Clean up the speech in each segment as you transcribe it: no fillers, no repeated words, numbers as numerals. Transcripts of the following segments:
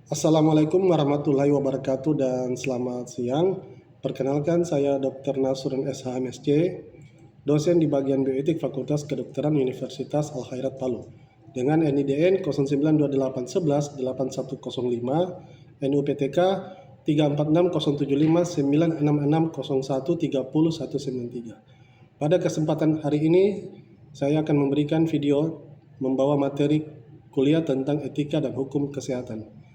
Assalamualaikum warahmatullahi wabarakatuh dan selamat siang. Perkenalkan saya Dr. Nasrun SH MSc, dosen di bagian bioetik Fakultas Kedokteran Universitas Al-Khairat Palu dengan NIDN 0928118105, NUPTK 346075966601309193. Pada kesempatan hari ini saya akan memberikan video membawa materi kuliah tentang etika dan hukum kesehatan,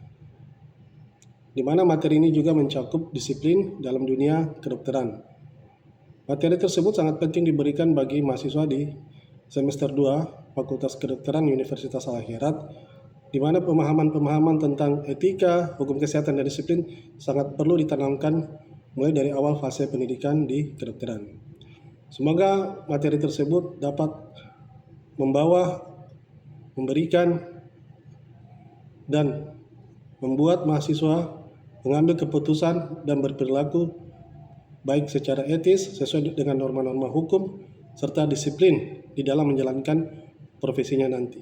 di mana materi ini juga mencakup disiplin dalam dunia kedokteran. Materi tersebut sangat penting diberikan bagi mahasiswa di semester 2 Fakultas Kedokteran Universitas Al-Khairat, di mana pemahaman-pemahaman tentang etika, hukum kesehatan, dan disiplin sangat perlu ditanamkan mulai dari awal fase pendidikan di kedokteran. Semoga materi tersebut dapat memberikan dan membuat mahasiswa mengambil keputusan dan berperilaku baik secara etis sesuai dengan norma-norma hukum serta disiplin di dalam menjalankan profesinya nanti.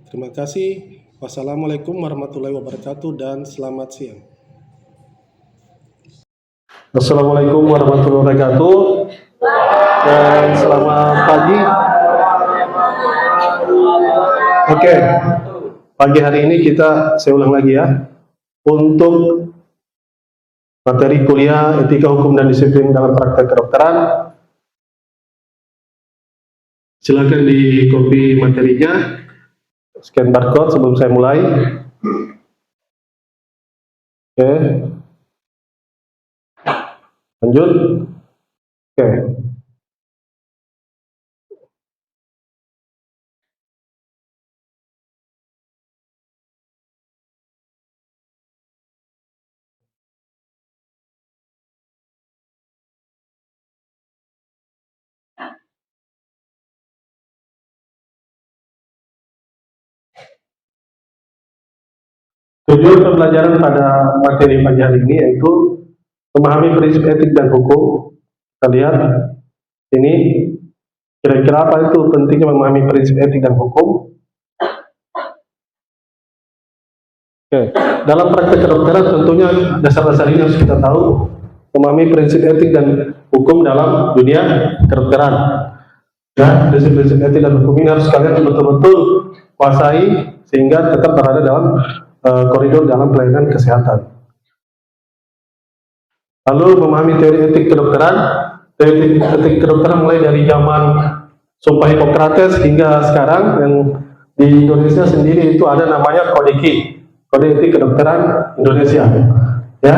Terima kasih. Wassalamualaikum warahmatullahi wabarakatuh dan selamat siang. Assalamualaikum warahmatullahi wabarakatuh dan selamat pagi. Oke, pagi hari ini saya ulang lagi ya, untuk materi kuliah etika hukum dan disiplin dalam praktek kedokteran. Silakan di copy materinya, scan barcode sebelum saya mulai. Oke, lanjut. Oke. Tujuan pembelajaran pada materi pagi hari ini yaitu memahami prinsip etik dan hukum. Kita lihat ini, kira-kira apa itu pentingnya memahami prinsip etik dan hukum. Oke, dalam praktek kedokteran tentunya dasar-dasar ini harus kita tahu, memahami prinsip etik dan hukum dalam dunia kedokteran. Ya, prinsip-prinsip etik dan hukum ini harus kalian betul-betul kuasai sehingga tetap berada dalam koridor dalam pelayanan kesehatan. Lalu memahami teori etik kedokteran. Teori etik kedokteran mulai dari zaman Sumpah Hippocrates hingga sekarang, yang di Indonesia sendiri itu ada namanya KODEKI, Kode Etik Kedokteran Indonesia. Ya.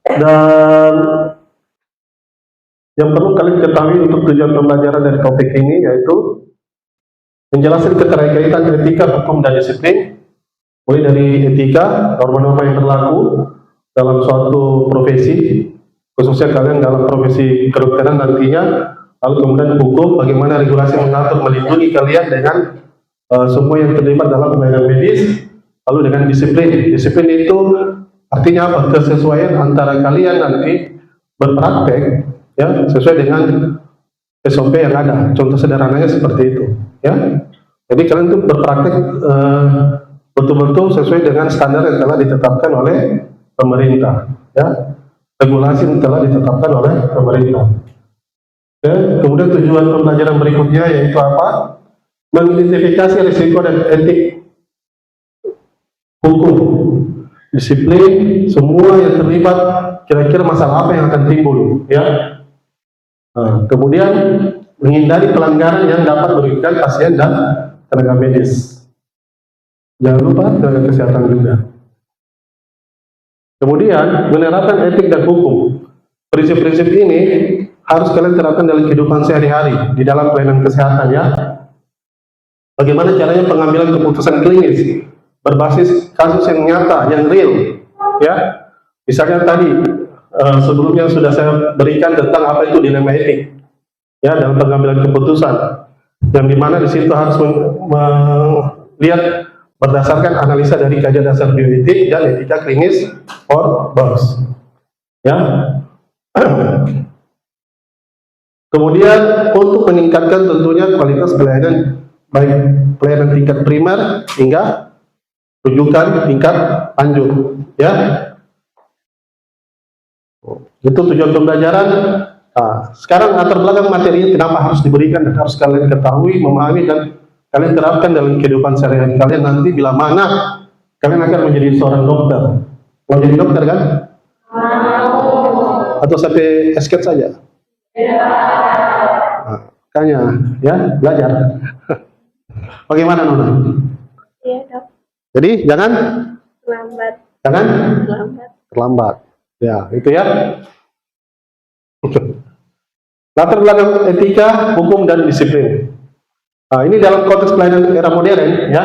Dan yang perlu kalian ketahui untuk tujuan pembelajaran dari topik ini yaitu menjelaskan keterkaitan etika, hukum, dan disiplin, mulai dari etika, norma-norma yang berlaku dalam suatu profesi, khususnya kalian dalam profesi kedokteran nantinya, lalu kemudian hukum, bagaimana regulasi mengatur melindungi kalian dengan semua yang terlibat dalam pelayanan medis, lalu dengan disiplin. Disiplin itu artinya apa? Kesesuaian antara kalian nanti berpraktek ya sesuai dengan SOP yang ada. Contoh sederhananya seperti itu ya. Jadi kalian itu berpraktek betul-betul sesuai dengan standar yang telah ditetapkan oleh pemerintah ya. Regulasi yang telah ditetapkan oleh pemerintah. Ya, kemudian tujuan pembelajaran berikutnya yaitu apa? Mengidentifikasi risiko dan etik hukum, disiplin, semua yang terlibat, kira-kira masalah apa yang akan timbul ya. Nah, kemudian menghindari pelanggaran yang dapat merugikan pasien dan tenaga medis. Jangan lupa tenaga kesehatan juga. Kemudian menerapkan etik dan hukum. Prinsip-prinsip ini harus kalian terapkan dalam kehidupan sehari-hari di dalam pelayanan kesehatan ya. Bagaimana caranya pengambilan keputusan klinis berbasis kasus yang nyata, yang real ya. Misalnya tadi sebelumnya sudah saya berikan tentang apa itu dilema etik ya dalam pengambilan keputusan, yang dimana di situ harus melihat berdasarkan analisa dari kajian dasar bioetik dan etika klinis or BAKS ya. Kemudian untuk meningkatkan tentunya kualitas pelayanan baik pelayanan tingkat primer hingga rujukan tingkat lanjut, ya. Itu tujuan pembelajaran. Nah, sekarang latar belakang materi kenapa harus diberikan dan harus kalian ketahui, memahami, dan kalian terapkan dalam kehidupan sehari-hari kalian nanti bila mana kalian akan menjadi seorang dokter. Mau jadi dokter kan? Atau sampai esket saja? Nah, makanya ya belajar. Bagaimana Nona? Iya dok. Jadi jangan Terlambat. terlambat. Ya, itu ya. Latar belakang etika, hukum, dan disiplin. Nah, ini dalam konteks pelayanan era modern, ya.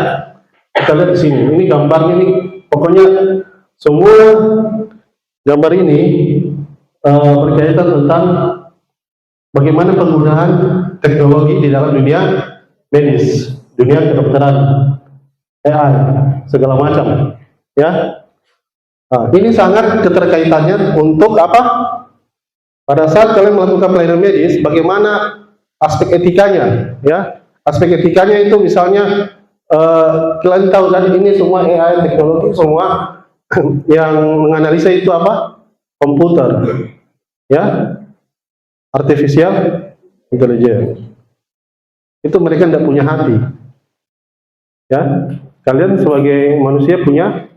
Kita lihat di sini. Ini gambarnya nih. Pokoknya semua gambar ini berkaitan tentang bagaimana penggunaan teknologi di dalam dunia medis, dunia kedokteran, AI, segala macam. Ya. Nah, ini sangat keterkaitannya untuk apa? Pada saat kalian melakukan pelayanan medis, bagaimana aspek etikanya, ya? Aspek etikanya itu misalnya kalian tahu kan ini semua AI teknologi semua yang menganalisa itu apa? Komputer, ya? Artificial intelligence. Itu mereka tidak punya hati, ya? Kalian sebagai manusia punya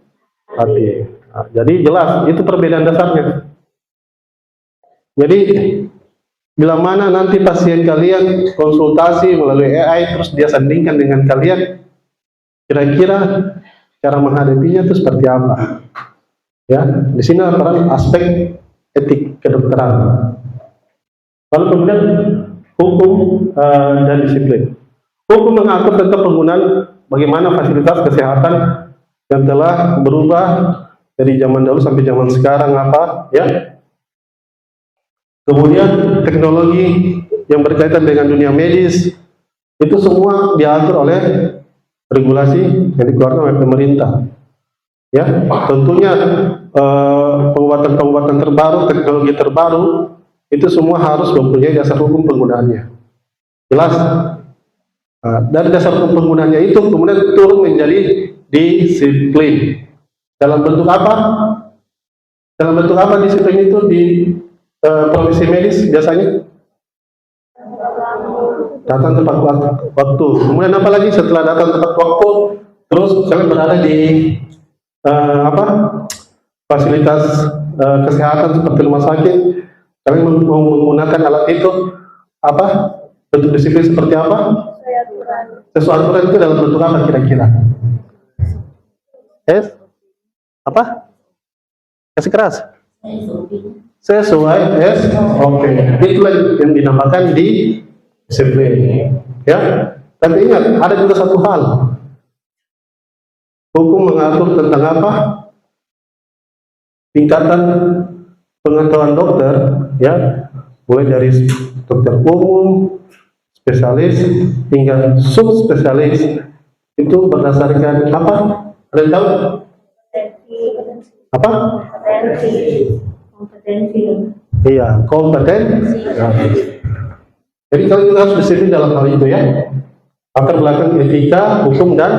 hati. Nah, jadi jelas itu perbedaan dasarnya. Jadi bila mana nanti pasien kalian konsultasi melalui AI terus dia sandingkan dengan kalian, kira-kira cara menghadapinya itu seperti apa? Ya, di sini peran aspek etik kedokteran. Lalu kemudian hukum dan disiplin. Hukum mengatur tentang penggunaan bagaimana fasilitas kesehatan yang telah berubah dari zaman dahulu sampai zaman sekarang apa, ya. Kemudian teknologi yang berkaitan dengan dunia medis itu semua diatur oleh regulasi yang dikeluarkan oleh pemerintah. Ya, tentunya pengobatan-pengobatan terbaru, teknologi terbaru itu semua harus mempunyai dasar hukum penggunaannya. Jelas. Nah, dari dasar hukum penggunaannya itu kemudian turun menjadi disiplin. Dalam bentuk apa? Dalam bentuk apa disiplin itu di profesi medis biasanya? Datang tepat waktu. Kemudian apa lagi setelah datang tepat waktu? Terus kalian berada di apa? Fasilitas kesehatan seperti rumah sakit. Kalian mau menggunakan alat itu apa? Bentuk disiplin seperti apa? Sesuai aturan itu dalam bentuk apa kira-kira? Apa? Kasih keras. Sesuai SOP. Itulah yang dinamakan di disiplin. Ya. Tapi ingat, ada juga satu hal. Hukum mengatur tentang apa? Tingkatan pengetahuan dokter, ya, mulai dari dokter umum, spesialis hingga subspesialis itu berdasarkan apa? Ada yang tahu? Apa? Kompetensi. Iya, kompetensi. Ya. Jadi kalian juga harus disiplin dalam hal itu, ya. Latar belakang etika, hukum, dan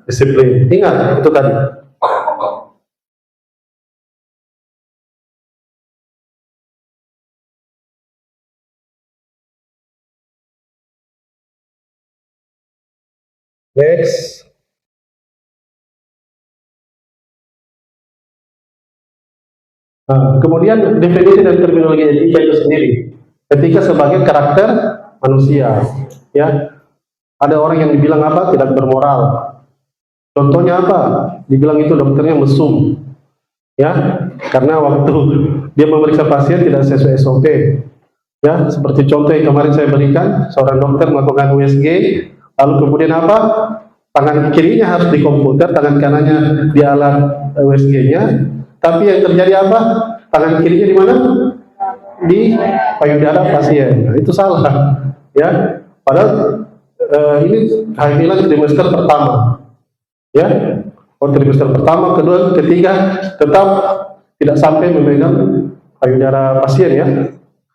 disiplin. Ingat itu tadi. Next. Nah, kemudian definisi dan terminologi etika itu sendiri. Etika sebagai karakter manusia, ya. Ada orang yang dibilang apa? Tidak bermoral. Contohnya apa? Dibilang itu dokternya mesum, ya, karena waktu dia memeriksa pasien tidak sesuai SOP, ya. Seperti contoh yang kemarin saya berikan, seorang dokter melakukan USG, lalu kemudian apa? Tangan kirinya harus di komputer, tangan kanannya di alat USG-nya. Tapi yang terjadi apa? Tangan kirinya di mana? Di payudara pasien. Nah, itu salah, ya. Padahal ini kehamilan trimester pertama, ya. Trimester pertama, kedua, ketiga, tetap tidak sampai memegang payudara pasien, ya.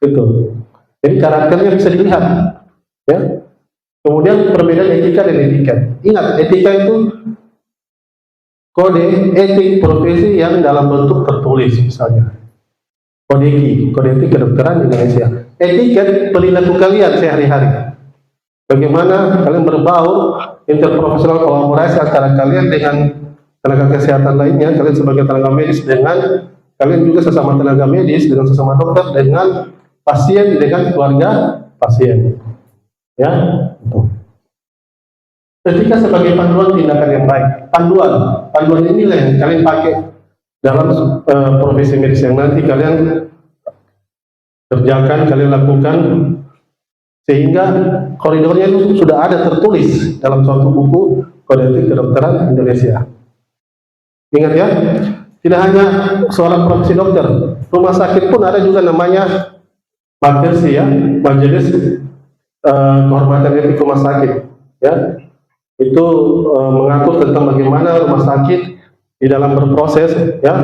Gitu. Jadi karakternya bisa dilihat, ya. Kemudian perbedaan etika dan etiket. Ingat, etika itu kode etik profesi yang dalam bentuk tertulis, misalnya kode etik kedokteran Indonesia. Etiket perilaku kalian sehari-hari. Bagaimana kalian berbaur interprofesional kolaborasi antara kalian dengan tenaga kesehatan lainnya, kalian sebagai tenaga medis dengan kalian juga sesama tenaga medis, dengan sesama dokter, dengan pasien, dengan keluarga pasien. Ya, itu. Etika sebagai panduan tindakan yang baik. Panduan inilah yang kalian pakai dalam profesi medis yang nanti kalian kerjakan, kalian lakukan, sehingga koridornya itu sudah ada tertulis dalam suatu buku kode etik kedokteran Indonesia. Ingat ya, tidak hanya seorang profesi dokter, rumah sakit pun ada juga namanya majelis ya, majelis kehormatan etik rumah sakit ya. Itu mengatur tentang bagaimana rumah sakit di dalam berproses ya,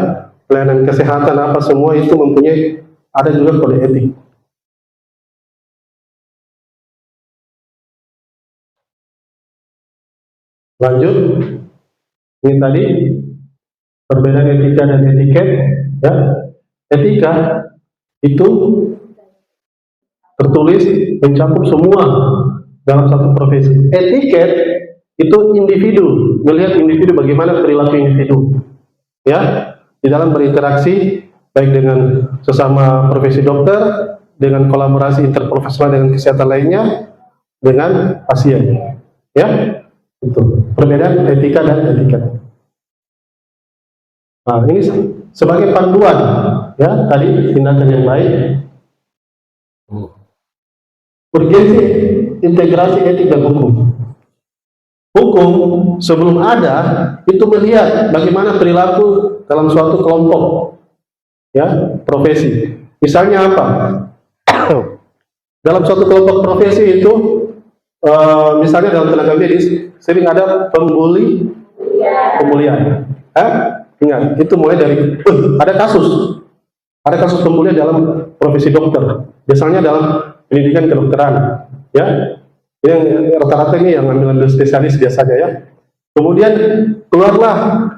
pelayanan kesehatan apa semua itu mempunyai ada juga kode etik. Lanjut, ini tadi perbedaan etika dan etiket ya. Etika itu tertulis mencakup semua dalam satu profesi. Etiket itu individu, melihat individu, bagaimana perilaku individu ya di dalam berinteraksi baik dengan sesama profesi dokter, dengan kolaborasi interprofesional dengan kesehatan lainnya, dengan pasien ya. Itu perbedaan etika dan etiket. Nah, ini sebagai panduan ya, tadi tindakan yang baik. Urgensi integrasi etik dan hukum. Hukum sebelum ada itu melihat bagaimana perilaku dalam suatu kelompok ya, profesi. Misalnya apa? Dalam suatu kelompok profesi itu misalnya dalam tenaga medis sering ada pembulian. Ingat, itu mulai dari ada kasus pembulian dalam profesi dokter. Biasanya dalam pendidikan kedokteran, ya. Yang rata-rata ini yang ambil spesialis biasanya ya. Kemudian keluarlah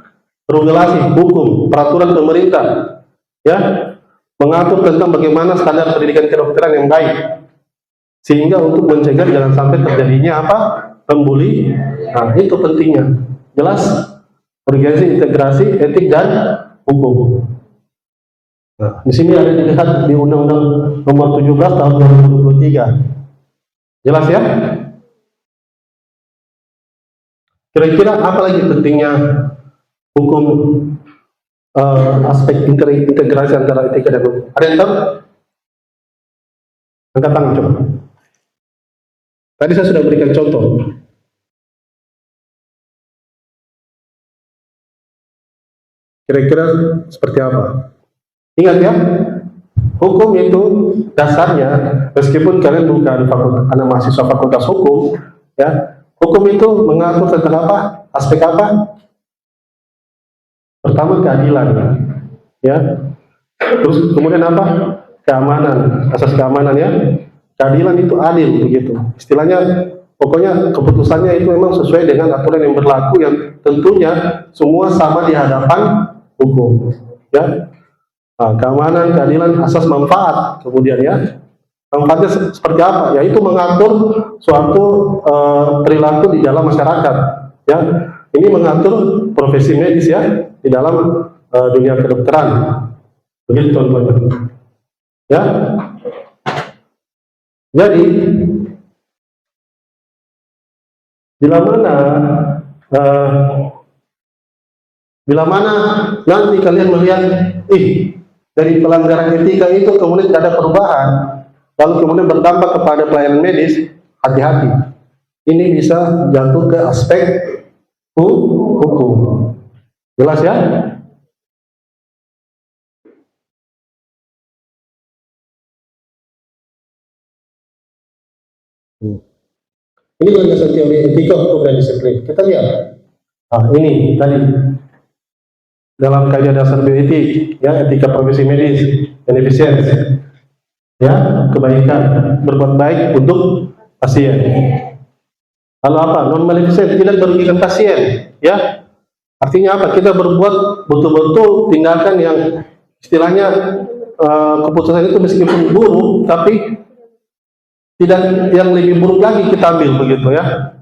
regulasi, hukum, peraturan pemerintah, ya, mengatur tentang bagaimana standar pendidikan kedokteran yang baik, sehingga untuk mencegah jangan sampai terjadinya apa, pembuli. Nah, itu pentingnya. Jelas, urgensi integrasi etik dan hukum. Nah, di sini ada dilihat di Undang-Undang Nomor 17 Tahun 2023. Jelas ya? Kira-kira apa lagi pentingnya hukum, aspek integrasi antara etika dan hukum? Ada yang tahu? Angkat tangan coba. Tadi saya sudah berikan contoh. Kira-kira seperti apa? Ingat ya, hukum itu dasarnya, meskipun kalian bukan anak mahasiswa fakultas hukum, ya, hukum itu mengatur tentang apa? Aspek apa? Pertama keadilan, ya. Terus kemudian apa? Keamanan, asas keamanan ya. Keadilan itu adil begitu. Istilahnya, pokoknya keputusannya itu memang sesuai dengan aturan yang berlaku, yang tentunya semua sama di hadapan hukum, ya. Nah, keamanan, keadilan, asas manfaat, kemudian ya, manfaatnya seperti apa? Yaitu mengatur suatu perilaku di dalam masyarakat, ya. Ini mengatur profesi medis ya di dalam dunia kedokteran, begitu contohnya, ya. Jadi bila mana nanti kalian melihat, dari pelanggaran etika itu kemudian tidak ada perubahan, lalu kemudian berdampak kepada pelayanan medis, hati-hati. Ini bisa jatuh ke aspek hukum. Jelas ya? Ini landasan teori etika, hukum, dan disiplin. Kita lihat. Nah, ini tadi dalam kajian dasar bioetik, ya, etika profesi medis, beneficence, ya, kebaikan, berbuat baik untuk pasien. Lalu apa? Non maleficent, tidak merugikan pasien, ya. Artinya apa? Kita berbuat betul-betul tindakan yang istilahnya keputusan itu meskipun buruk, tapi tidak yang lebih buruk lagi kita ambil begitu ya.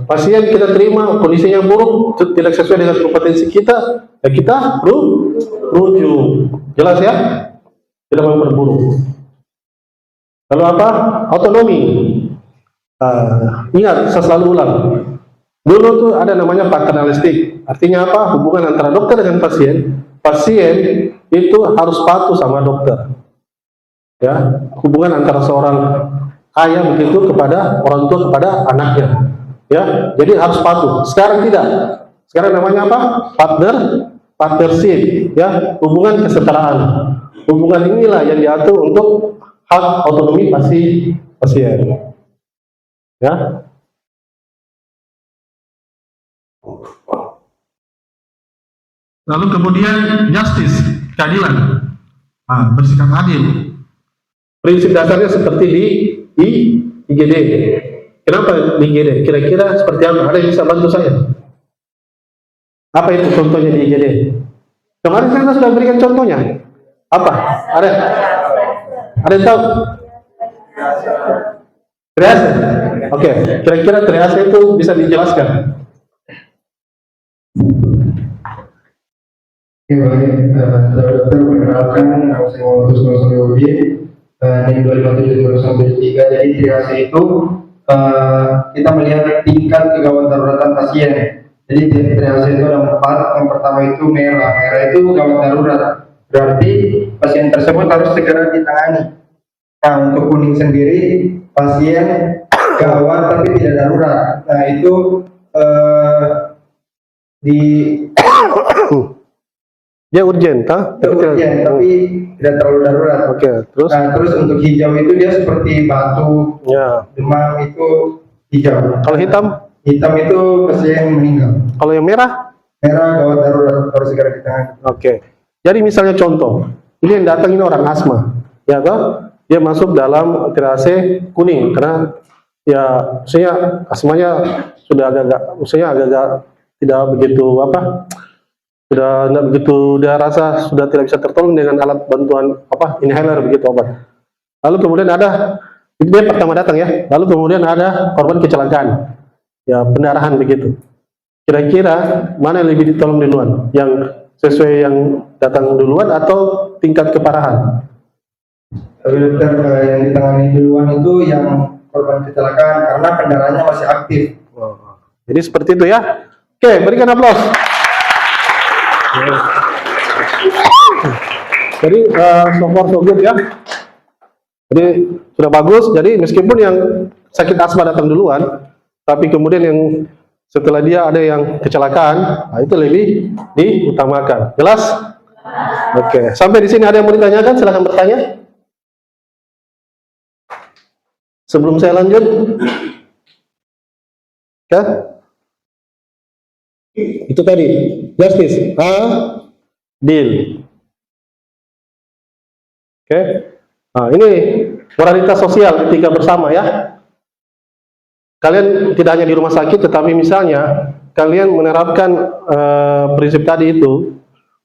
Pasien kita terima kondisinya buruk, tidak sesuai dengan kompetensi kita, ya kita rujuk. Jelas ya? Tidak memperburuk. Lalu apa? Autonomi. Ingat, saya selalu ulang. Dulu tuh ada namanya paternalistik. Artinya apa? Hubungan antara dokter dengan pasien. Pasien itu harus patuh sama dokter. Ya, hubungan antara seorang ayah begitu kepada orang tua kepada anaknya. Ya, jadi harus patuh. Sekarang tidak. Sekarang namanya apa? Partnership. Ya, hubungan kesetaraan. Hubungan inilah yang diatur untuk hak otonomi pasien. Ya. Lalu kemudian justice, keadilan. Bersikap adil. Prinsip dasarnya seperti di IGD. Kenapa di IGD? Kira-kira seperti apa? Ada yang bisa bantu saya? Apa itu contohnya di IGD? Kemarin kita sudah berikan contohnya. Apa? Ada yang tahu? Triase. Oke, kira-kira triase itu bisa dijelaskan? Oke, baik. Dokter, perkenalkan, nama saya Muhammad Usman Yudi, NIM 257-3. Jadi triase itu kita melihat tingkat kegawat daruratan pasien. Jadi triase itu ada 4. Yang pertama itu merah. Merah itu gawat darurat. Berarti pasien tersebut harus segera ditangani. Nah, untuk kuning sendiri pasien gawat tapi tidak darurat. Nah, itu dia urgent, urgent tapi tidak terlalu darurat. Oke, terus? Nah, terus untuk hijau itu dia seperti batuk, ya. Demam itu hijau. Kalau hitam? Hitam itu pasien meninggal. Kalau yang merah? Merah gawat darurat, harus segera ditangani. Oke. Jadi misalnya contoh, ini yang datang ini orang asma, ya toh? Dia masuk dalam triase kuning karena ya maksudnya asmanya sudah agak-agak tidak begitu apa? Sudah tidak begitu, dia rasa sudah tidak bisa tertolong dengan alat bantuan inhaler begitu obat. Lalu kemudian ada, dia pertama datang ya, lalu kemudian ada korban kecelakaan, ya pendarahan begitu. Kira-kira mana yang lebih ditolong duluan? Yang sesuai yang datang duluan atau tingkat keparahan? Tapi dokter, yang ditangani duluan itu yang korban kecelakaan karena kendaraannya masih aktif. Jadi seperti itu ya. Oke, berikan aplaus. Jadi so far so good ya. Jadi sudah bagus. Jadi meskipun yang sakit asma datang duluan, tapi kemudian yang setelah dia ada yang kecelakaan, itu lebih diutamakan. Jelas? Oke. Sampai di sini ada yang mau ditanyakan? Silahkan bertanya. Sebelum saya lanjut, ya, itu tadi justice, adil. Oke, nah, ini moralitas sosial etika bersama ya. Kalian tidak hanya di rumah sakit, tetapi misalnya kalian menerapkan prinsip tadi itu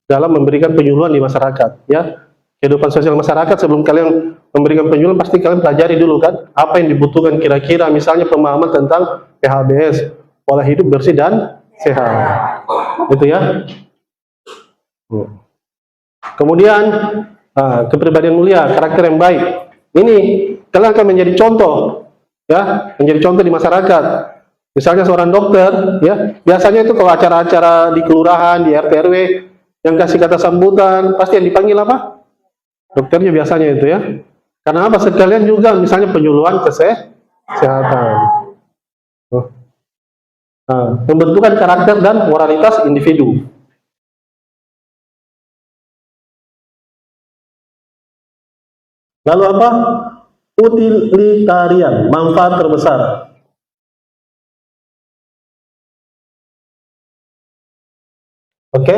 dalam memberikan penyuluhan di masyarakat, ya. Kehidupan sosial masyarakat, sebelum kalian memberikan penyuluhan pasti kalian pelajari dulu kan apa yang dibutuhkan kira-kira, misalnya pemahaman tentang PHBS, pola hidup bersih dan sehat, gitu ya. Kemudian kepribadian mulia, karakter yang baik, ini kalian akan menjadi contoh ya, menjadi contoh di masyarakat. Misalnya seorang dokter ya, biasanya itu kalau acara-acara di kelurahan, di RT RW yang kasih kata sambutan, pasti yang dipanggil apa? Dokternya biasanya itu ya. Karena apa? Sekalian juga misalnya penyuluhan kesehatan. Pembentukan karakter dan moralitas individu. Lalu apa? Utilitarian, manfaat terbesar. Oke?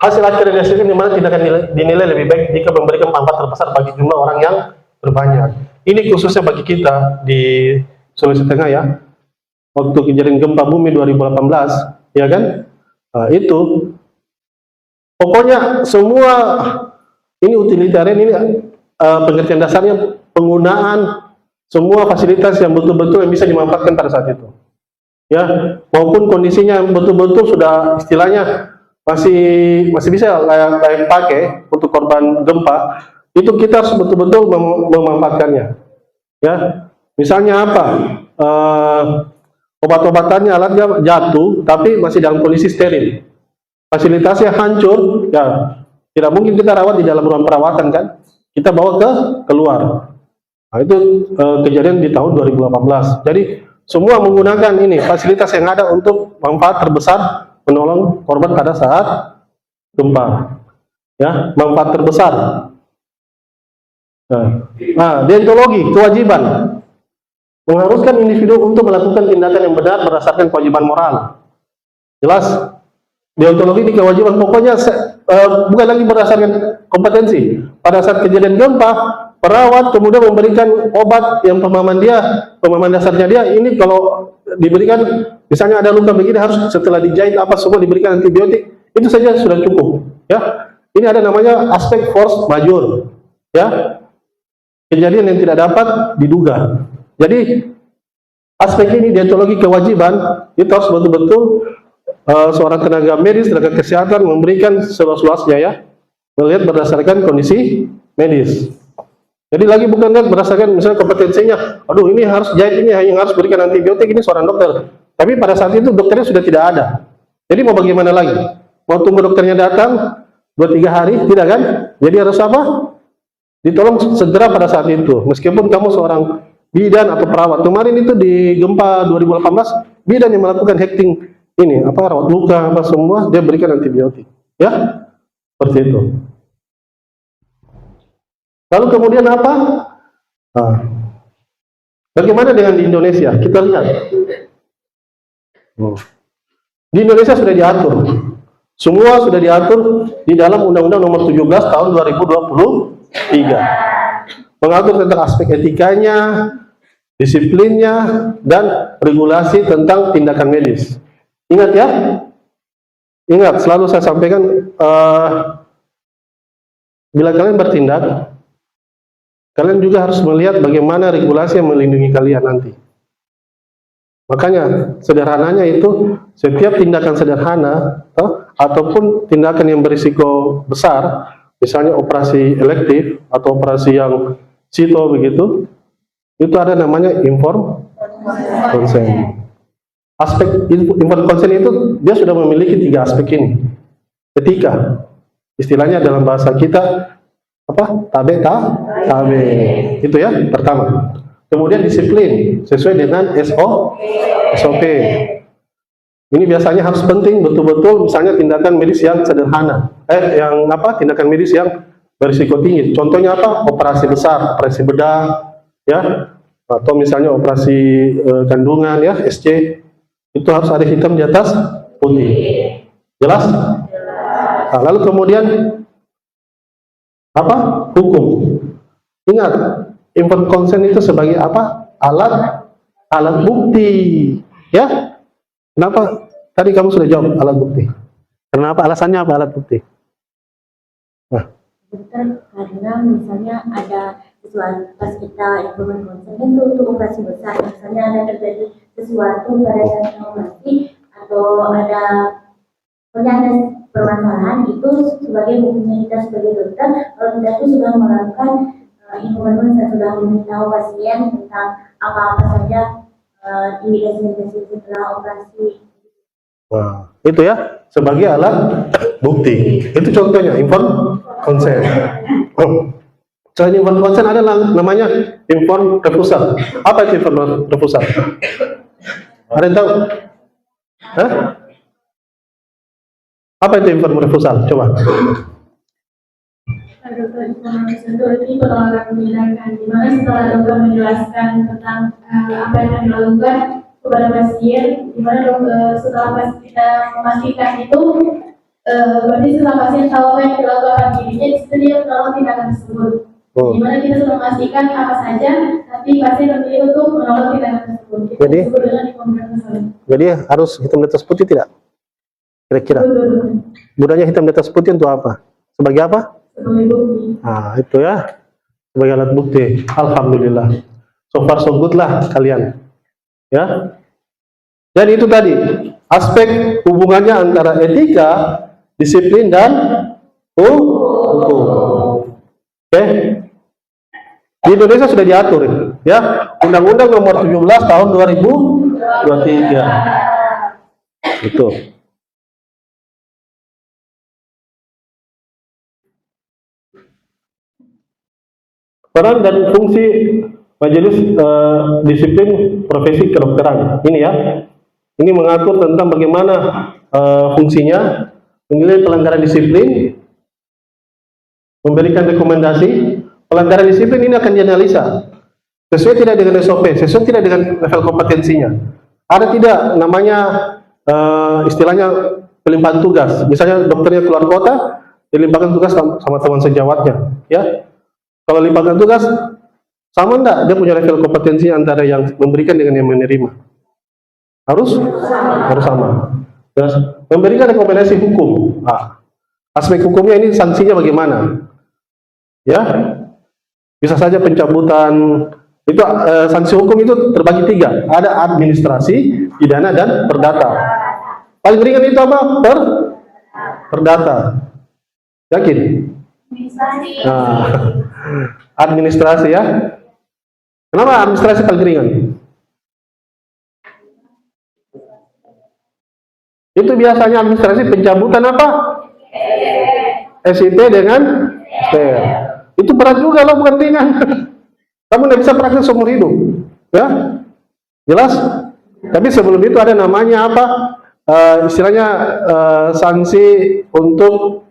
Hasil akhir yang dihasilkan di mana tindakan dinilai lebih baik jika memberikan manfaat terbesar bagi jumlah orang yang berbanyak. Ini khususnya bagi kita di Sulawesi Tengah ya. waktu kejadian gempa bumi 2018, ya kan? Nah, itu pokoknya semua ini utilitarian, ini pengertian dasarnya penggunaan semua fasilitas yang betul-betul yang bisa dimanfaatkan pada saat itu, ya, maupun kondisinya betul-betul sudah istilahnya masih bisa layak pakai untuk korban gempa, itu kita harus betul-betul memanfaatkannya, ya. Misalnya apa? Obat-obatannya, alatnya jatuh tapi masih dalam kondisi steril, fasilitasnya hancur, ya tidak mungkin kita rawat di dalam ruang perawatan kan, kita bawa keluar. Nah, itu kejadian di tahun 2018. Jadi semua menggunakan ini fasilitas yang ada untuk manfaat terbesar menolong korban pada saat gempa, ya, manfaat terbesar. Nah, deontologi, kewajiban mengharuskan individu untuk melakukan tindakan yang benar berdasarkan kewajiban moral. Jelas, deontologi ini kewajiban, pokoknya bukan lagi berdasarkan kompetensi. Pada saat kejadian gempa, perawat kemudian memberikan obat yang pemahaman dasarnya dia, ini kalau diberikan, misalnya ada luka begini harus setelah dijahit apa semua diberikan antibiotik, itu saja sudah cukup, ya. Ini ada namanya aspek force majeure, ya, kejadian yang tidak dapat diduga. Jadi aspek ini deontologi kewajiban itu harus betul-betul seorang tenaga medis, tenaga kesehatan memberikan seluas-luasnya, ya, melihat berdasarkan kondisi medis. Jadi lagi bukan lihat berdasarkan misalnya kompetensinya, aduh ini harus jahit, ini yang harus berikan antibiotik, ini seorang dokter. Tapi pada saat itu dokternya sudah tidak ada. Jadi mau bagaimana lagi? Mau tunggu dokternya datang 2-3 hari? Tidak kan? Jadi harus apa? Ditolong segera pada saat itu. Meskipun kamu seorang bidan atau perawat. Kemarin itu di gempa 2018, bidan yang melakukan hekting ini, rawat luka, apa semua, dia berikan antibiotik. Ya, seperti itu. Lalu kemudian apa? Bagaimana dengan di Indonesia? Kita lihat. Di Indonesia sudah diatur. Semua sudah diatur di dalam Undang-Undang Nomor 17 Tahun 2023. Mengatur tentang aspek etikanya, disiplinnya, dan regulasi tentang tindakan medis. Ingat ya, ingat, selalu saya sampaikan, bila kalian bertindak, kalian juga harus melihat bagaimana regulasi yang melindungi kalian nanti. Makanya, sederhananya itu, setiap tindakan sederhana, ataupun tindakan yang berisiko besar, misalnya operasi elektif, atau operasi yang sito begitu, itu ada namanya informed consent. Aspek informed consent itu dia sudah memiliki 3 aspek ini. Etika, istilahnya dalam bahasa kita tabe, itu ya pertama. Kemudian disiplin sesuai dengan SOP. Ini biasanya harus penting betul-betul, misalnya tindakan medis yang sederhana, tindakan medis yang berisiko tinggi. Contohnya apa? Operasi besar, operasi bedah, ya, atau misalnya operasi kandungan, ya, SC. Itu harus ada hitam di atas putih. Jelas? Nah, lalu kemudian apa? Hukum. Ingat, informed consent itu sebagai apa? Alat bukti. Ya? Kenapa? Tadi kamu sudah jawab alat bukti. Kenapa? Alasannya apa alat bukti? Nah. Karena misalnya ada sesuatu pas kita informed consent itu untuk operasi besar, misalnya ada terjadi sesuatu pada saat operasi atau ada permasalahan, itu sebagai buktinya kita sebagai dokter, kalau kita itu sudah melakukan informed consent, sudah memberitahu pasien tentang apa-apa saja indikasi-indikasi setelah operasi. Wah, itu ya sebagai alat bukti. Itu contohnya informed consent. Selain informed consent ada namanya informed refusal. Apa itu informed refusal? Ada yang tahu? Hah? Apa itu informed refusal? Coba. Dokter informasi itu penolakan tindakan, di mana setelah dokter menjelaskan tentang apa yang akan dilakukan kepada pasien, di mana setelah kita memastikan itu, berarti setelah pasien tahu apa yang dilakukan dirinya, itu dia melakukan tindakan tersebut. Oh. Di mana kita sudah memastikan apa saja, tapi pasien memilih untuk menolak tindakan tersebut. Kita Jadi? sebut dengan incompetence. Jadi harus hitam di atas putih tidak? Kira-kira. Gunanya hitam di atas putih untuk apa? Sebagai apa? Sebagai bukti. Nah, itu ya. Sebagai alat bukti. Alhamdulillah. So far so good lah kalian. Ya. Dan itu tadi aspek hubungannya antara etika, disiplin dan hukum. Oke. Di Indonesia sudah diatur ya. Undang-Undang Nomor 17 Tahun 2023. Itu. Peran dan fungsi Majelis Disiplin Profesi Kedokteran. Ini ya. Ini mengatur tentang bagaimana fungsinya, menilai pelanggaran disiplin, memberikan rekomendasi. Pelanggaran disiplin ini akan dianalisa sesuai tidak dengan SOP, sesuai tidak dengan level kompetensinya. Ada tidak namanya istilahnya pelimpahan tugas. Misalnya dokternya keluar kota, dilimpahkan tugas sama teman sejawatnya, ya. Kalau limpahkan tugas sama enggak dia punya level kompetensi antara yang memberikan dengan yang menerima? Harus sama. Terus memberikan rekomendasi hukum. Aspek hukumnya ini sanksinya bagaimana? Ya, bisa saja pencabutan. Itu sanksi hukum itu terbagi 3. Ada administrasi, pidana, dan perdata. Paling ringan itu apa? Perdata. Yakin? Administrasi ya. Kenapa administrasi paling ringan? Itu biasanya administrasi pencabutan apa? SIP dengan STR. Itu berat juga loh, bukan ringan. Kamu nggak bisa praktek seumur hidup, ya? Jelas? Tapi sebelum itu ada namanya apa? Istilahnya sanksi untuk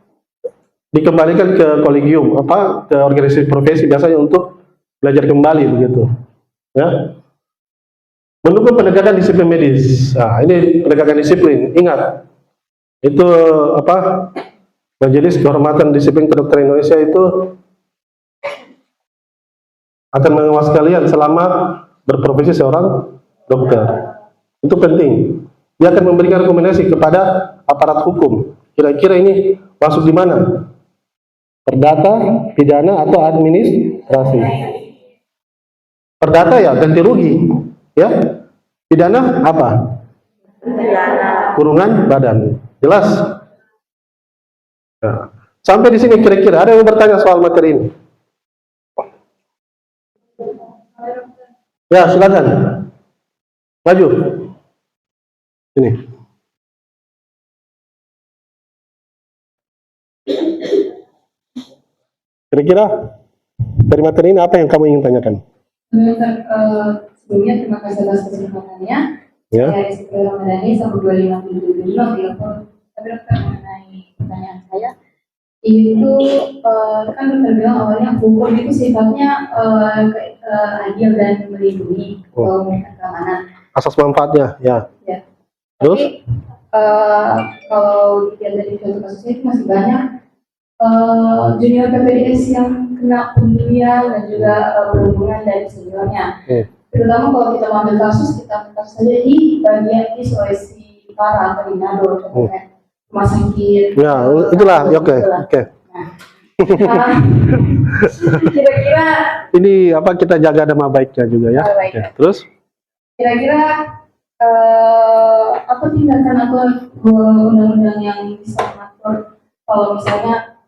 dikembalikan ke kolegium, ke organisasi profesi, biasanya untuk belajar kembali begitu, ya. Mendukung penegakan disiplin medis. Nah, ini penegakan disiplin. Ingat, itu Majelis Kehormatan Disiplin Kedokteran Indonesia itu akan mengawasi kalian selama berprofesi seorang dokter. Itu penting. Dia akan memberikan rekomendasi kepada aparat hukum. Kira-kira ini masuk di mana? Perdata, pidana, atau administrasi? Perdata ya ganti rugi, ya. Pidana apa? Kurungan badan. Jelas? Nah, sampai di sini kira-kira ada yang bertanya soal materi ini? Ya, silakan. Maju. Ini. Kira-kira dari materi ini apa yang kamu ingin tanyakan? Sebelumnya terima kasih atas kesempatannya. Ya. Saya Rizky Ramadhani, 2577 telepon. Tapi dokter, mengenai pertanyaan saya, itu kan dokter bilang awalnya hukum itu sifatnya adil dan melindungi memberikan keamanan. Asas manfaatnya, ya. Ya. Terus? Tapi kalau dilihat dari contoh kasusnya itu masih banyak junior PPDS yang kena pembulian dan juga perhubungan dari seniornya. Terutama kalau kita mengambil kasus, kita ambil kasus saja di bagian di Sulawesi Utara atau di Manado, contohnya rumah sakit. Ya, itulah. Oke. Kira-kira ini apa, kita jaga nama baiknya juga ya. Baik. Ya. Terus? Kira-kira apa tindakan atau undang-undang yang bisa mengatur kalau misalnya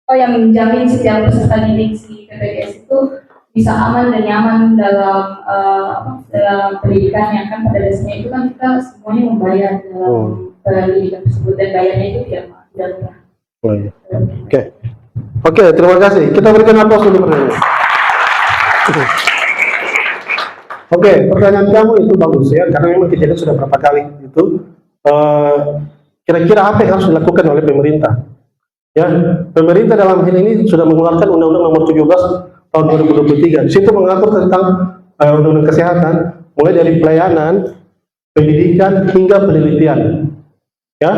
yang menjamin setiap peserta didik si PPDS itu bisa aman dan nyaman dalam pendidikannya. Kan pada dasarnya itu kan kita semuanya membayar dalam pendidikan tersebut, dan bayarnya itu tidak murah. Oke, terima kasih. Kita berikan aplaus dulu pertanyaan. Oke, pertanyaan kamu itu bagus ya, karena memang kejadian sudah berapa kali itu. Kira-kira apa yang harus dilakukan oleh pemerintah? Ya, pemerintah dalam hal ini sudah mengeluarkan Undang-Undang Nomor 17 Tahun 2023. Di situ mengatur tentang undang-undang kesehatan, mulai dari pelayanan, pendidikan hingga penelitian. Ya,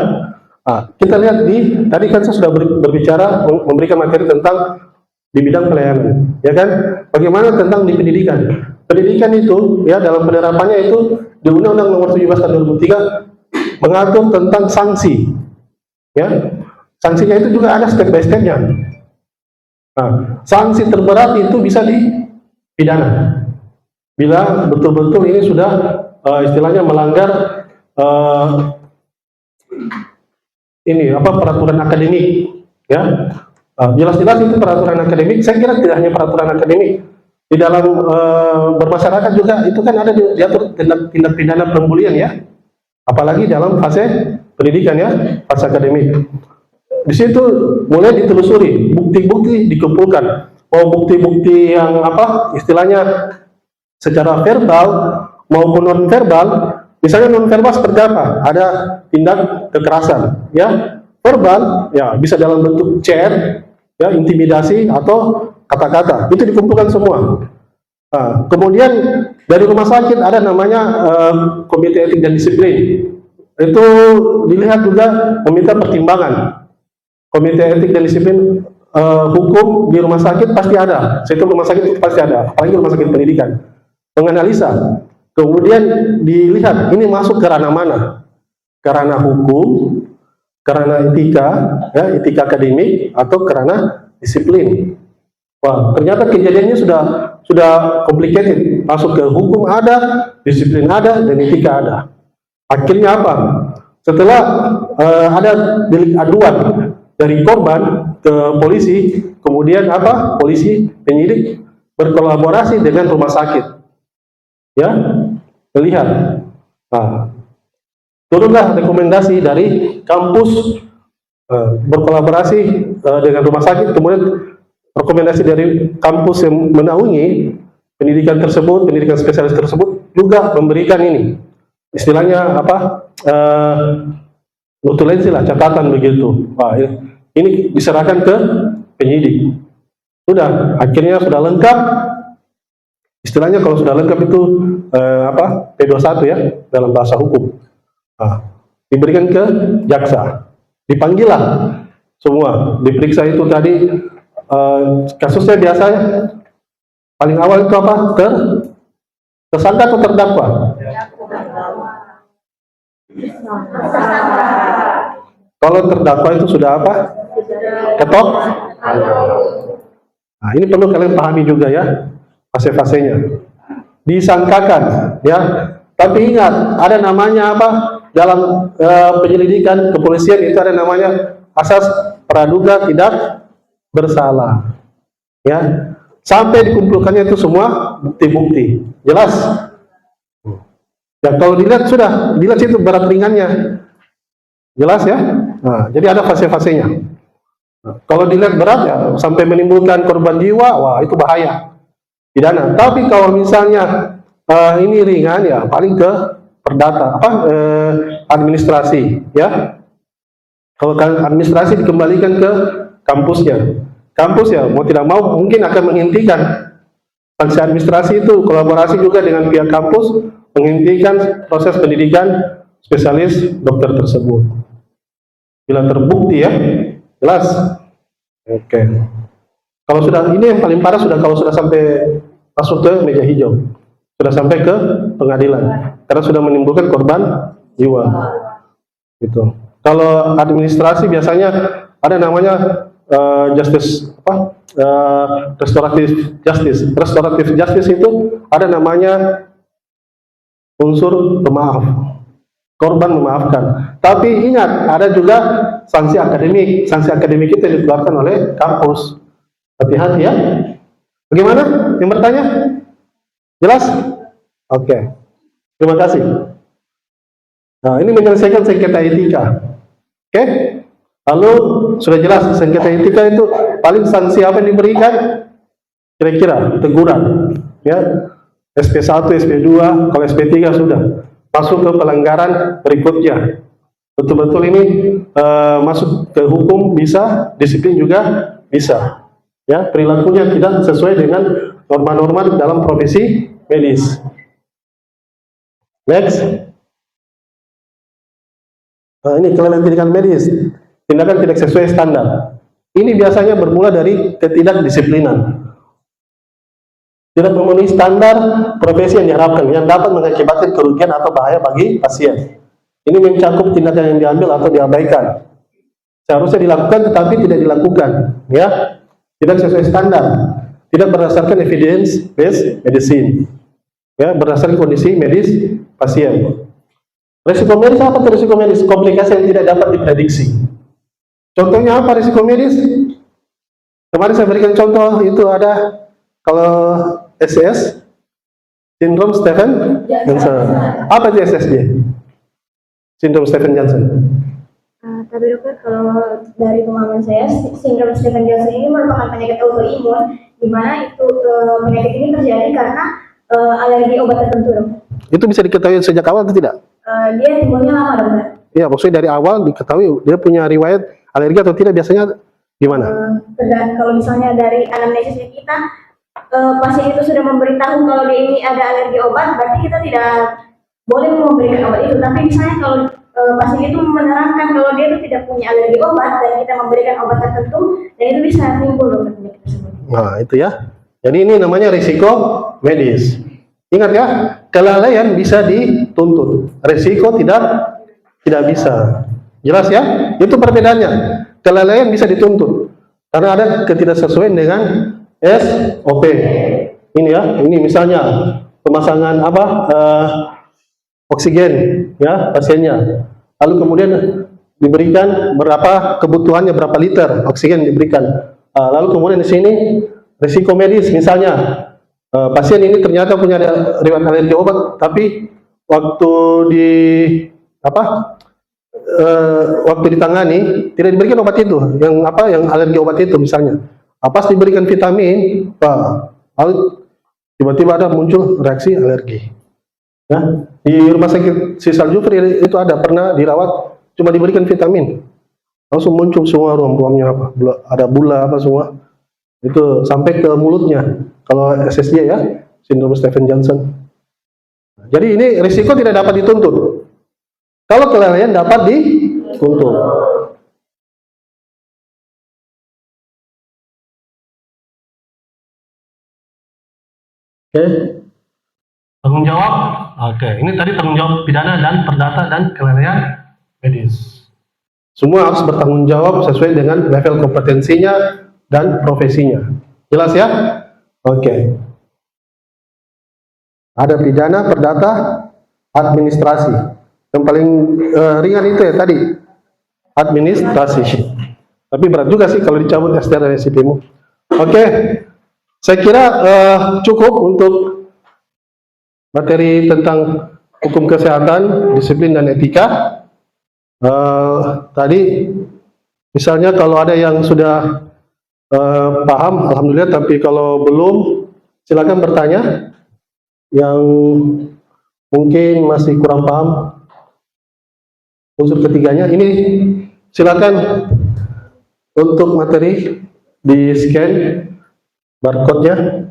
kita lihat tadi kan saya sudah berbicara memberikan materi tentang di bidang pelayanan, ya kan? Bagaimana tentang di pendidikan? Pendidikan itu, ya dalam penerapannya itu di Undang-Undang Nomor 17 Tahun 2003 mengatur tentang sanksi, ya. Sanksinya itu juga ada step by stepnya. Nah, sanksi terberat itu bisa dipidana bila betul-betul ini sudah istilahnya melanggar ini apa peraturan akademik, ya. Jelas-jelas itu peraturan akademik. Saya kira tidak hanya peraturan akademik, di dalam bermasyarakat juga itu kan ada diatur tindak pidana pembulian, ya, apalagi dalam fase pendidikan, ya, fase akademik. Di situ mulai ditelusuri, bukti-bukti dikumpulkan. Oh, bukti-bukti yang apa istilahnya secara verbal maupun non verbal. Misalnya non verbal seperti apa? Ada tindak kekerasan, ya. Verbal, ya bisa dalam bentuk chat, ya, intimidasi atau kata-kata. Itu dikumpulkan semua. Nah, kemudian dari rumah sakit ada namanya komite etik dan disiplin. Itu dilihat juga meminta pertimbangan. Komite etik dan disiplin hukum di rumah sakit pasti ada. Sektor rumah sakit itu pasti ada, apalagi rumah sakit pendidikan. Menganalisa, kemudian dilihat ini masuk ke ranah mana? Ke ranah hukum, ke ranah etika, ya, etika akademik, atau ke ranah disiplin. Wah, ternyata kejadiannya sudah complicated. Masuk ke hukum ada, disiplin ada, dan etika ada. Akhirnya apa? Setelah ada delik aduan dari korban ke polisi, kemudian apa? Polisi penyidik berkolaborasi dengan rumah sakit, ya, melihat. Nah, turunlah rekomendasi dari kampus berkolaborasi dengan rumah sakit, kemudian rekomendasi dari kampus yang menaungi pendidikan tersebut, pendidikan spesialis tersebut juga memberikan ini, istilahnya apa? Notulensi lah, catatan begitu. Wah, ini diserahkan ke penyidik. Sudah, akhirnya sudah lengkap. Istilahnya kalau sudah lengkap itu apa? P21, ya, dalam bahasa hukum. Nah, diberikan ke jaksa. Dipanggillah semua, diperiksa. Itu tadi kasusnya biasanya paling awal itu apa? Tersangka atau terdakwa? Kalau terdakwa itu sudah apa? Ketok. Nah, ini perlu kalian pahami juga, ya, fase-fasenya. Disangkakan, ya. Tapi ingat, ada namanya apa? Dalam penyelidikan kepolisian itu ada namanya asas praduga tidak bersalah, ya. Sampai dikumpulkannya itu semua bukti-bukti. Jelas? Ya, kalau dilihat sudah, dilihat itu berat ringannya. Jelas, ya? Nah, jadi ada fase-fasenya. Nah, kalau dilihat berat, ya, sampai menimbulkan korban jiwa, wah itu bahaya, pidana. Tapi kalau misalnya ini ringan, ya paling ke perdata, apa administrasi, ya. Kalau administrasi dikembalikan ke kampusnya. Kampus, ya, mau tidak mau mungkin akan menghentikan sanksi administrasi itu, kolaborasi juga dengan pihak kampus menghentikan proses pendidikan spesialis dokter tersebut. Bila terbukti, ya, jelas. Oke. Kalau sudah, ini yang paling parah sudah kalau sudah sampai masuk ke meja hijau, sudah sampai ke pengadilan, karena sudah menimbulkan korban jiwa. Gitu. Kalau administrasi biasanya ada namanya justice apa? Restoratif justice. Restoratif justice itu ada namanya unsur pemaaf, korban memaafkan. Tapi ingat, ada juga sanksi akademik. Sanksi akademik itu dikeluarkan oleh kampus. Hati-hati, ya. Bagaimana? Yang bertanya? Jelas? Oke. Terima kasih. Nah, ini menyelesaikan sengketa etika. Oke? Lalu sudah jelas sengketa etika itu paling sanksi apa yang diberikan? Kira-kira teguran, ya. SP1, SP2, kalau SP3 sudah masuk ke pelanggaran berikutnya. Betul-betul ini masuk ke hukum bisa, disiplin juga bisa. Ya, perilakunya tidak sesuai dengan norma-norma dalam profesi medis. Next. Nah, ini kelainan pendidikan medis, tindakan tidak sesuai standar. Ini biasanya bermula dari ketidakdisiplinan. Tidak memenuhi standar profesi yang diharapkan, yang dapat mengakibatkan kerugian atau bahaya bagi pasien. Ini mencakup tindakan yang diambil atau diabaikan. Seharusnya dilakukan tetapi tidak dilakukan, ya. Tidak sesuai standar, tidak berdasarkan evidence based medicine, ya, berdasarkan kondisi medis pasien. Risiko medis apa tuh risiko medis? Komplikasi yang tidak dapat diprediksi. Contohnya apa risiko medis? Kemarin saya berikan contoh, itu ada kalau SS, sindrom Stephen Johnson. Apa itu SS dia? Sindrom Stephen Johnson. Tapi dokter, kalau dari pemahaman saya, sindrom Stephen Johnson ini merupakan penyakit autoimun, di mana itu penyakit ini terjadi karena alergi obat tertentu, dok. Itu bisa diketahui sejak awal atau tidak? Dia timbulnya lama, dokter. Iya, maksudnya dari awal diketahui dia punya riwayat alergi atau tidak, biasanya gimana? Kalau misalnya dari anamnesisnya kita, pasien itu sudah memberitahu kalau dia ini ada alergi obat, berarti kita tidak boleh memberikan obat itu. Tapi misalnya kalau pasien itu menerangkan kalau dia itu tidak punya alergi obat dan kita memberikan obat tertentu, dan itu bisa timbul penyakit tersebut. Nah, itu ya. Jadi ini namanya risiko medis. Ingat ya, kelalaian bisa dituntut, risiko tidak bisa. Jelas ya? Itu perbedaannya. Kelalaian bisa dituntut karena ada ketidaksesuaian dengan SOP. Ini ya, ini misalnya pemasangan oksigen ya pasiennya. Lalu kemudian diberikan berapa kebutuhannya, berapa liter oksigen diberikan. Lalu kemudian di sini risiko medis, misalnya pasien ini ternyata punya riwayat alergi obat, tapi waktu ditangani tidak diberikan obat itu, yang alergi obat itu misalnya. Pas diberikan vitamin, lalu tiba-tiba ada muncul reaksi alergi. Ya, di rumah sakit Sisal Jufri itu pernah dirawat, cuma diberikan vitamin, langsung muncul semua ruam-ruamnya ada bula semua, itu sampai ke mulutnya. Kalau SSJ ya, sindrom Stephen Johnson. Jadi ini risiko tidak dapat dituntut. Kalau kelalaian dapat dituntut. Oke. Tanggung jawab. Oke, ini tadi tanggung jawab pidana dan perdata dan kelalaian medis. Semua harus bertanggung jawab sesuai dengan level kompetensinya dan profesinya. Jelas ya? Oke. Ada pidana, perdata, administrasi. Yang paling ringan itu ya tadi, administrasi. Tapi berat juga sih kalau dicabut STR dan SIP-mu. Oke. Saya kira cukup untuk materi tentang hukum kesehatan, disiplin dan etika. Tadi misalnya kalau ada yang sudah paham, alhamdulillah. Tapi kalau belum, silakan bertanya. Yang mungkin masih kurang paham unsur ketiganya, ini silakan untuk materi di scan barcode-nya.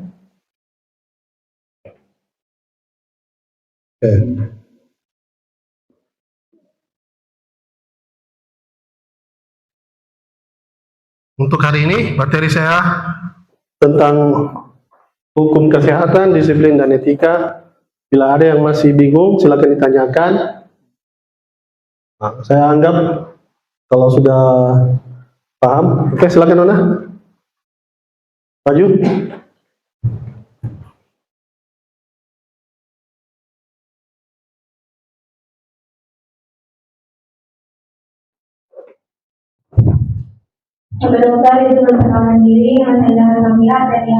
Oke. Untuk hari ini materi saya tentang hukum kesehatan, disiplin dan etika. Bila ada yang masih bingung, silakan ditanyakan. Saya anggap kalau sudah paham. Oke, silakan Nona. Maju. Dokter itu memperkenalkan diri, nama saya Dahlan Kamila dari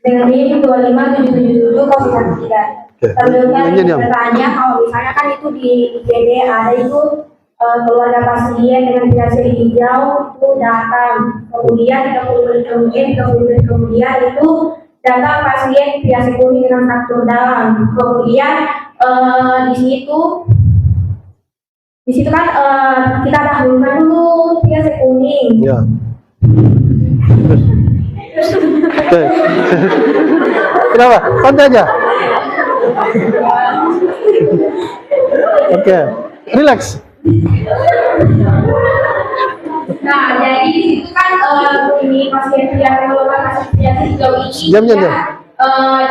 dengan diri 25777013. Dokter bertanya kalau misalnya kan itu di IGD ada itu keluarga pasien dengan hasil hijau itu datang, kemudian 30 menit kemudian itu datang pasien biasa kuning dengan struktur dalam, kemudian di situ kan kita dahulukan dulu biasa kuning. Ya. Oke. Kenapa? Santai aja. Oke. Relax. Nah, jadi di situ kan ini pasien yang melakukan kasus sejauh ini Diam.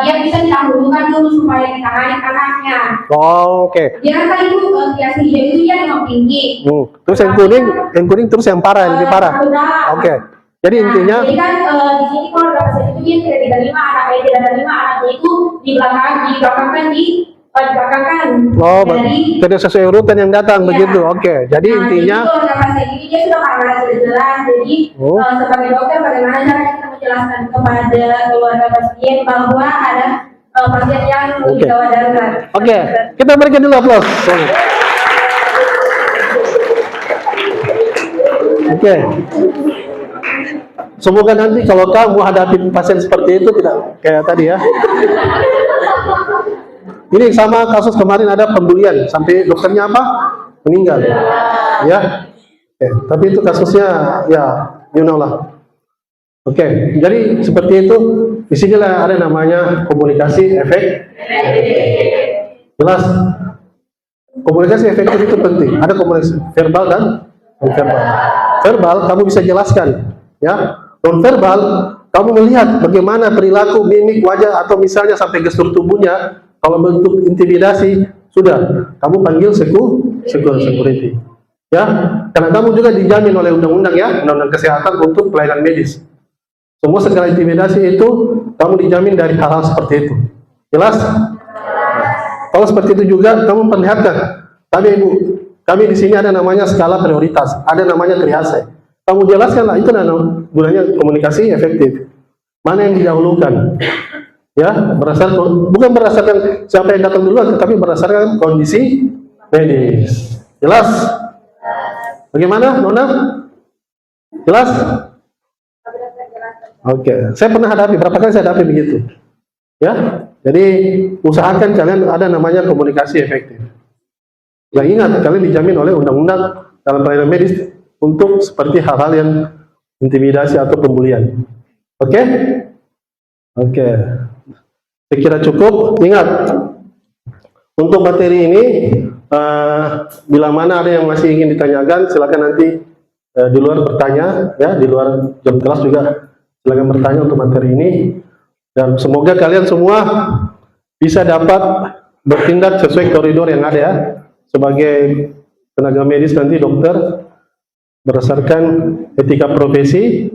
dia bisa didahulukan dulu supaya ditangani anaknya. Oh, oke. Dia kan itu kias hijau itu dia demam tinggi. Terus yang kuning terus yang parah, yang lebih parah. Oke. Jadi Nah, intinya, jadi kan di sini keluarga pasien itu dia tidak diterima, anaknya itu dibelakangkan. oh, Jadi tidak sesuai urutan yang datang Iya. begitu. Oke. Jadi intinya, jadi keluarga pasien ini dia sudah sudah jelas. Jadi sebagai dokter bagaimana cara kita menjelaskan kepada keluarga pasien bahwa ada pasien yang Oke. gawat darurat. oke, kita berikan dulu aplaus. Oke. Semoga nanti kalau kamu hadapi pasien seperti itu tidak kayak tadi ya. Ini sama kasus kemarin ada pembulian sampai dokternya apa? Meninggal. Ya. Tapi itu kasusnya ya you know lah. Oke, jadi seperti itu. Di sinilah ada namanya komunikasi efektif. Jelas. Komunikasi efektif itu penting. Ada komunikasi verbal dan non verbal. Verbal kamu bisa jelaskan, ya. Non verbal kamu melihat bagaimana perilaku, mimik wajah atau misalnya sampai gestur tubuhnya. Kalau bentuk intimidasi sudah kamu panggil security. Ya, karena kamu juga dijamin oleh undang-undang ya, undang-undang kesehatan untuk pelayanan medis. Semua segala intimidasi itu kamu dijamin dari hal-hal seperti itu. Jelas? Kalau seperti itu juga kamu perlihatkan. Tapi Ibu, kami di sini ada namanya skala prioritas, ada namanya triase. Kamu jelaskanlah itu gunanya komunikasi efektif. Mana yang didahulukan? Ya, bukan berdasarkan siapa yang datang duluan, tetapi berdasarkan kondisi medis. Jelas? Bagaimana, Nona? Jelas? Oke, saya pernah hadapi, berapa kali saya hadapi begitu. Ya, jadi usahakan kalian ada namanya komunikasi efektif. Yang ingat, kalian dijamin oleh undang-undang dalam pelayanan medis untuk seperti hal-hal yang intimidasi atau pembulian. Oke? Oke. Saya kira cukup. Ingat, untuk materi ini, bila mana ada yang masih ingin ditanyakan, silakan nanti di luar bertanya, ya, di luar jam kelas juga silakan bertanya untuk materi ini. Dan semoga kalian semua bisa dapat bertindak sesuai koridor yang ada ya, sebagai tenaga medis nanti dokter berdasarkan etika profesi,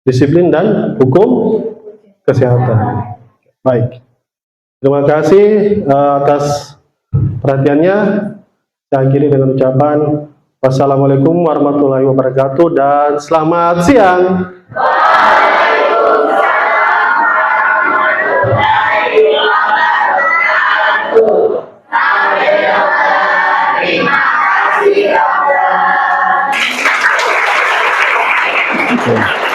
disiplin dan hukum kesehatan. Baik. Terima kasih atas perhatiannya. Saya akhiri dengan ucapan wassalamualaikum warahmatullahi wabarakatuh dan selamat siang. Terima kasih.